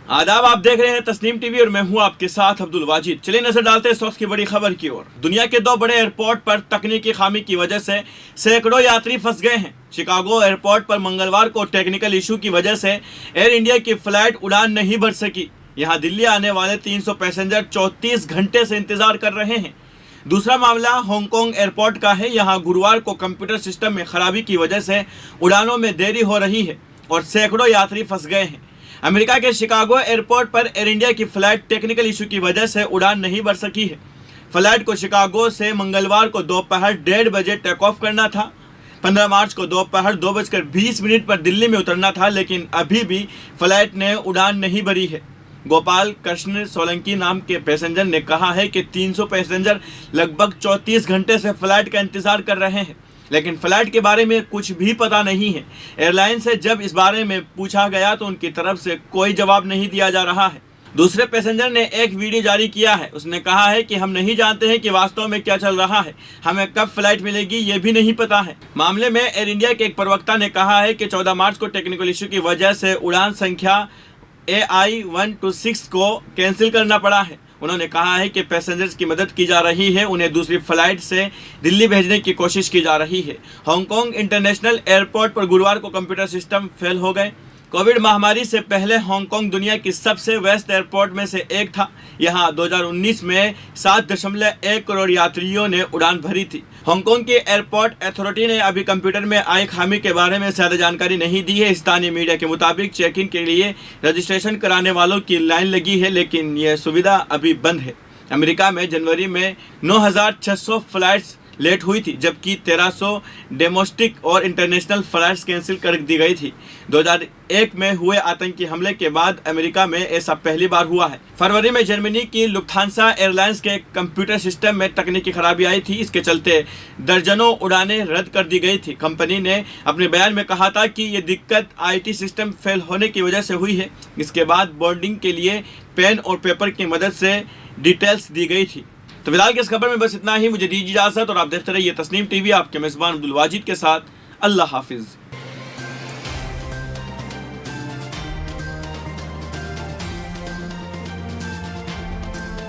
आदाब, आप देख रहे हैं तस्नीम टीवी और मैं हूं आपके साथ अब्दुल वाजिद। चलिए नजर डालते हैं इस वक्त की बड़ी खबर की ओर। दुनिया के दो बड़े एयरपोर्ट पर तकनीकी खामी की वजह से सैकड़ों यात्री फंस गए हैं। शिकागो एयरपोर्ट पर मंगलवार को टेक्निकल इशू की वजह से एयर इंडिया की फ्लाइट उड़ान नहीं भर सकी। यहाँ दिल्ली आने वाले 300 पैसेंजर 34 घंटे से इंतजार कर रहे हैं। दूसरा मामला हांगकांग एयरपोर्ट का है। यहाँ गुरुवार को कंप्यूटर सिस्टम में खराबी की वजह से उड़ानों में देरी हो रही है और सैकड़ों यात्री फंस गए हैं। अमेरिका के शिकागो एयरपोर्ट पर एयर इंडिया की फ्लाइट टेक्निकल इशू की वजह से उड़ान नहीं भर सकी है। फ्लाइट को शिकागो से मंगलवार को दोपहर 1:30 बजे टेक ऑफ करना था। 15 मार्च को दोपहर 2:20 पर दिल्ली में उतरना था, लेकिन अभी भी फ्लाइट ने उड़ान नहीं भरी है। गोपाल कृष्ण सोलंकी नाम के पैसेंजर ने कहा है कि 300 पैसेंजर लगभग 34 घंटे से फ्लाइट का इंतजार कर रहे हैं, लेकिन फ्लाइट के बारे में कुछ भी पता नहीं है। एयरलाइन से जब इस बारे में पूछा गया तो उनकी तरफ से कोई जवाब नहीं दिया जा रहा है। दूसरे पैसेंजर ने एक वीडियो जारी किया है। उसने कहा है कि हम नहीं जानते हैं कि वास्तव में क्या चल रहा है, हमें कब फ्लाइट मिलेगी ये भी नहीं पता है। मामले में एयर इंडिया के एक प्रवक्ता ने कहा है कि 14 मार्च को टेक्निकल इशू की वजह से उड़ान संख्या AI-126 को कैंसिल करना पड़ा है। उन्होंने कहा है कि पैसेंजर्स की मदद की जा रही है, उन्हें दूसरी फ्लाइट से दिल्ली भेजने की कोशिश की जा रही है। हांगकांग इंटरनेशनल एयरपोर्ट पर गुरुवार को कंप्यूटर सिस्टम फेल हो गए। कोविड महामारी से पहले हांगकांग दुनिया की सबसे व्यस्त एयरपोर्ट में से एक था। यहां 2019 में 7.1 करोड़ यात्रियों ने उड़ान भरी थी। हांगकांग की एयरपोर्ट अथॉरिटी ने अभी कंप्यूटर में आई खामी के बारे में ज्यादा जानकारी नहीं दी है। स्थानीय मीडिया के मुताबिक चेक इन के लिए रजिस्ट्रेशन कराने वालों की लाइन लगी है, लेकिन यह सुविधा अभी बंद है। अमेरिका में जनवरी में 9,600 फ्लाइट्स लेट हुई थी, जबकि 1300 डोमेस्टिक और इंटरनेशनल फ्लाइट्स कैंसिल कर दी गई थी। 2001 में हुए आतंकी हमले के बाद अमेरिका में ऐसा पहली बार हुआ है। फरवरी में जर्मनी की लुफ्थांसा एयरलाइंस के कंप्यूटर सिस्टम में तकनीकी खराबी आई थी। इसके चलते दर्जनों उड़ानें रद्द कर दी गई थी। कंपनी ने अपने बयान में कहा था कि ये दिक्कत IT सिस्टम फेल होने की वजह से हुई है। इसके बाद बोर्डिंग के लिए पेन और पेपर की मदद से डिटेल्स दी गई थी। तो फिलहाल की इस खबर में बस इतना ही। मुझे दीजिए इजाजत और आप देखते रहिए तस्नीम टीवी, आपके मेजबान अब्दुल वाजिद के साथ। अल्लाह हाफिज।